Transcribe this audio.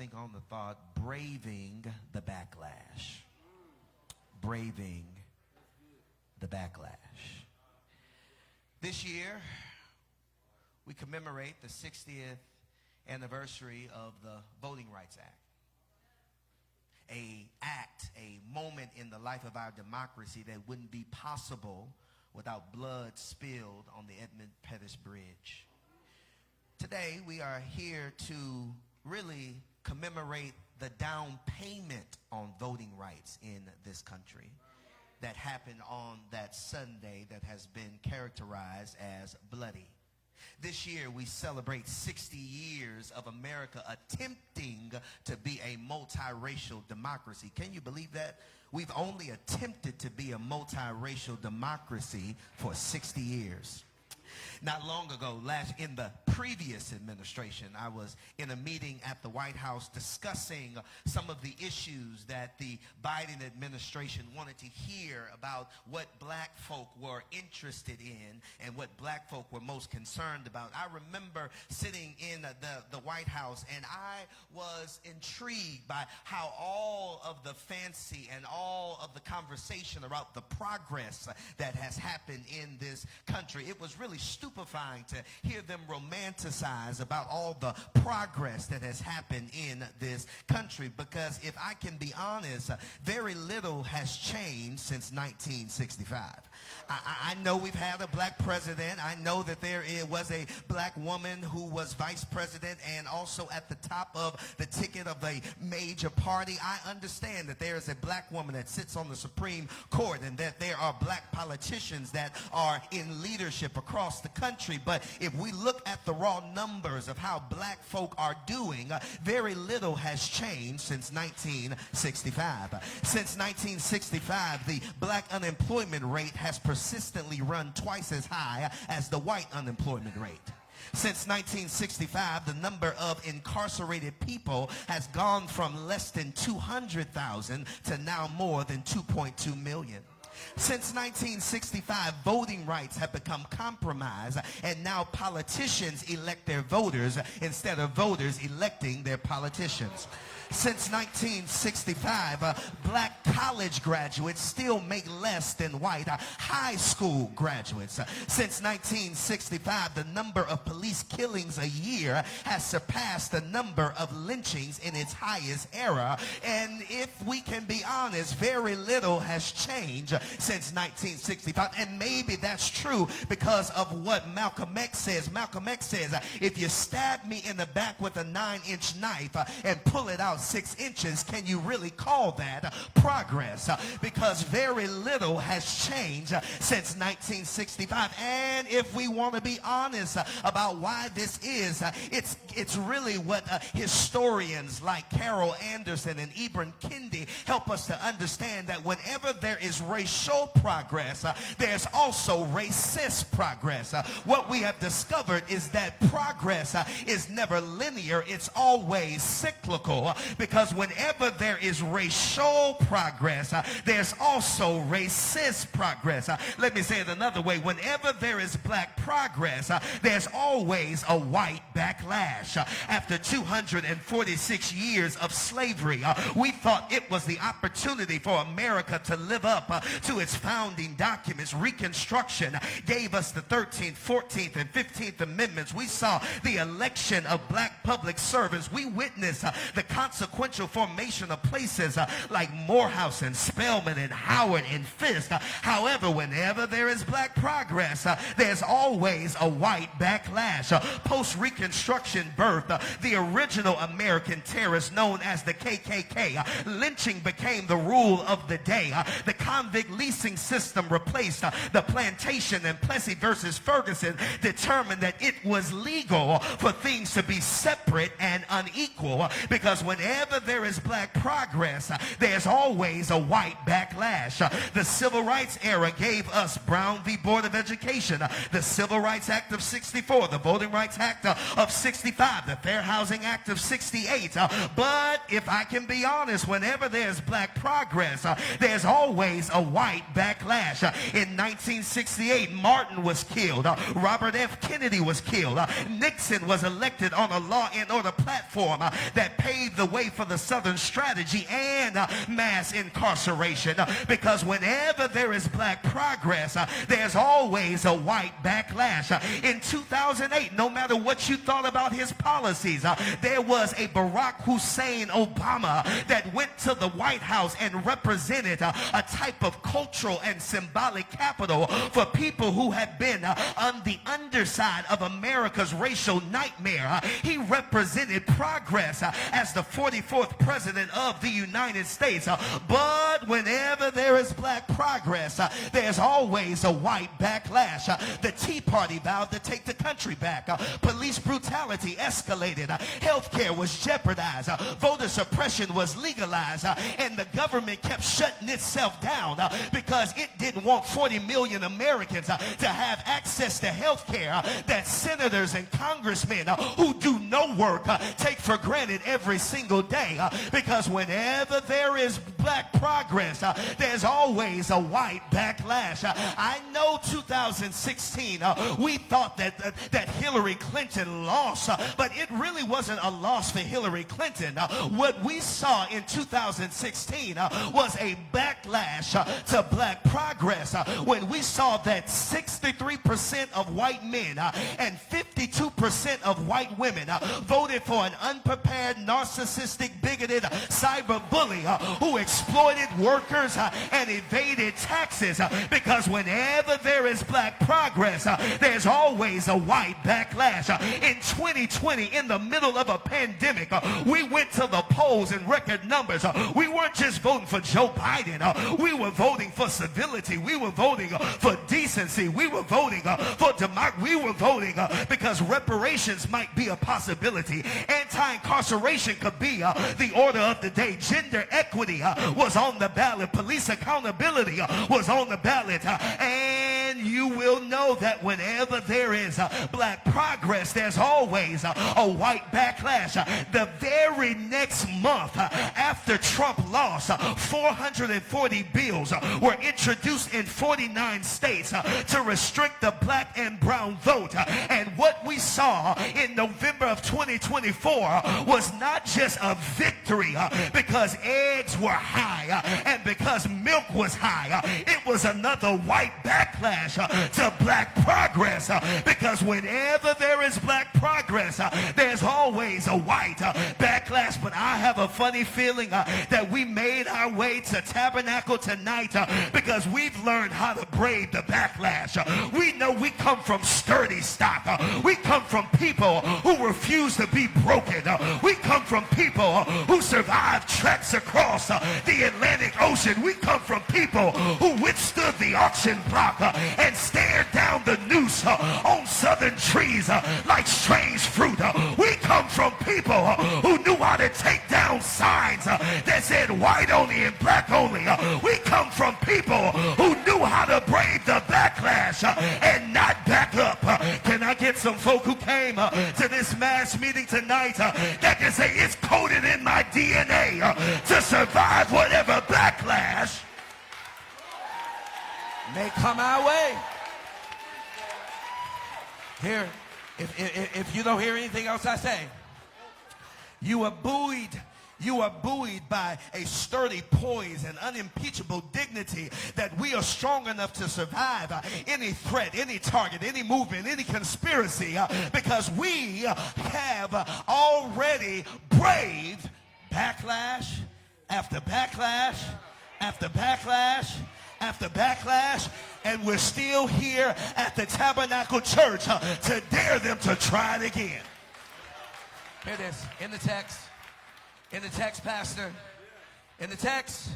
think on the thought, braving the backlash. Braving the backlash. This year, we commemorate the 60th anniversary of the Voting Rights Act. A moment in the life of our democracy that wouldn't be possible without blood spilled on the Edmund Pettus Bridge. Today, we are here to really commemorate the down payment on voting rights in this country that happened on that Sunday that has been characterized as bloody. This year, we celebrate 60 years of America attempting to be a multiracial democracy. Can you believe that? We've only attempted to be a multiracial democracy for 60 years. Not long ago, in the previous administration, I was in a meeting at the White House discussing some of the issues that the Biden administration wanted to hear about what black folk were interested in and what black folk were most concerned about. I remember sitting in the White House, and I was intrigued by how all of the fancy and all of the conversation about the progress that has happened in this country. It was really stupefying to hear them romanticize about all the progress that has happened in this country, because if I can be honest, very little has changed since 1965. I know we've had a black president. I know that there was a black woman who was vice president and also at the top of the ticket of a major party. I understand that there is a black woman that sits on the Supreme Court and that there are black politicians that are in leadership across the country. But if we look at the raw numbers of how black folk are doing, very little has changed since 1965. Since 1965, the black unemployment rate has persistently run twice as high as the white unemployment rate. Since 1965, the number of incarcerated people has gone from less than 200,000 to now more than 2.2 million. Since 1965, voting rights have become compromised, and now politicians elect their voters instead of voters electing their politicians. Since 1965, black college graduates still make less than white high school graduates. Since 1965, the number of police killings a year has surpassed the number of lynchings in its highest era. And if we can be honest, very little has changed since 1965. And maybe that's true because of what Malcolm X says. Malcolm X says, if you stab me in the back with a 9-inch knife and pull it out 6 inches, can you really call that progress? Because very little has changed since 1965. And if we want to be honest about why this is, it's really what historians like Carol Anderson and Ibram Kendi help us to understand, that whenever there is racial progress, there's also racist progress. What we have discovered is that progress is never linear, it's always cyclical, because whenever there is racial progress, there's also racist progress. Let me say it another way. Whenever there is black progress, there's always a white backlash. After 246 years of slavery, we thought it was the opportunity for America to live up to its founding documents. Reconstruction gave us the 13th, 14th, and 15th Amendments. We saw the election of black public servants. We witnessed the consequential formation of places like Morehouse and Spelman and Howard and Fisk. However, whenever there is black progress, there's always a white backlash. Post-Reconstruction birthed the original American terrorists known as the KKK. Lynching became the rule of the day. The convict leasing system replaced the plantation, and Plessy versus Ferguson determined that it was legal for things to be separate and unequal, because whenever there is black progress, there's always a white backlash. The Civil Rights era gave us Brown v. Board of Education, the Civil Rights Act of 64, the Voting Rights Act of 65, the Fair Housing Act of 68. But if I can be honest, whenever there's black progress, there's always a white white backlash. In 1968, Martin was killed. Robert F. Kennedy was killed. Nixon was elected on a law and order platform that paved the way for the Southern strategy and mass incarceration. Because whenever there is black progress, there's always a white backlash. In 2008, no matter what you thought about his policies, there was a Barack Hussein Obama that went to the White House and represented a type of cultural and symbolic capital for people who had been on the underside of America's racial nightmare. He represented progress as the 44th president of the United States. But whenever there is black progress, there's always a white backlash. The Tea Party vowed to take the country back. Police brutality escalated. Healthcare was jeopardized. Voter suppression was legalized. And the government kept shutting itself down because it didn't want 40 million Americans to have access to health care that senators and congressmen who do no work take for granted every single day. Because whenever there is black progress, there's always a white backlash. I know 2016, we thought that Hillary Clinton lost, but it really wasn't a loss for Hillary Clinton. What we saw in 2016 was a backlash to black progress when we saw that 63% of white men and 52% of white women voted for an unprepared, narcissistic, bigoted cyber bully who exploited workers and evaded taxes. Because whenever there is black progress, there's always a white backlash. In 2020, in the middle of a pandemic, we went to the polls in record numbers. We weren't just voting for Joe Biden. We were voting for civility. We were voting for decency. We were voting for democracy. We were voting because reparations might be a possibility. Anti-incarceration could be the order of the day. Gender equity was on the ballot. Police accountability was on the ballot. And you will know that whenever there is black progress, there's always a white backlash. The very next month after Trump lost, 440 bills were introduced in 49 states to restrict the black and brown vote. And what we saw in November of 2024 was not just a victory because eggs were high and because milk was high. It was another white backlash to black progress, because whenever there is black progress, there's always a white backlash. But I have a funny feeling that we made our way to Tabernacle tonight because we've learned how to brave the backlash. We know we come from sturdy stock. We come from people who refuse to be broken. We come from people who survived treks across the Atlantic Ocean. We come from people who withstood the auction block and stared down the noose on southern trees like strange fruit. We come from people who knew how to take down signs that said white only and black only. We come from people who knew how to brave the backlash and not back up. Can I get some folk who came to this mass meeting tonight that can say it's coded in my DNA to survive whatever backlash may come our way? Here, if you don't hear anything else I say, you are buoyed. You are buoyed by a sturdy poise and unimpeachable dignity that we are strong enough to survive any threat, any target, any movement, any conspiracy, because we have already braved backlash after backlash after backlash after backlash, and we're still here at the Tabernacle Church to dare them to try it again. Here it is, in the text, Pastor, in the text.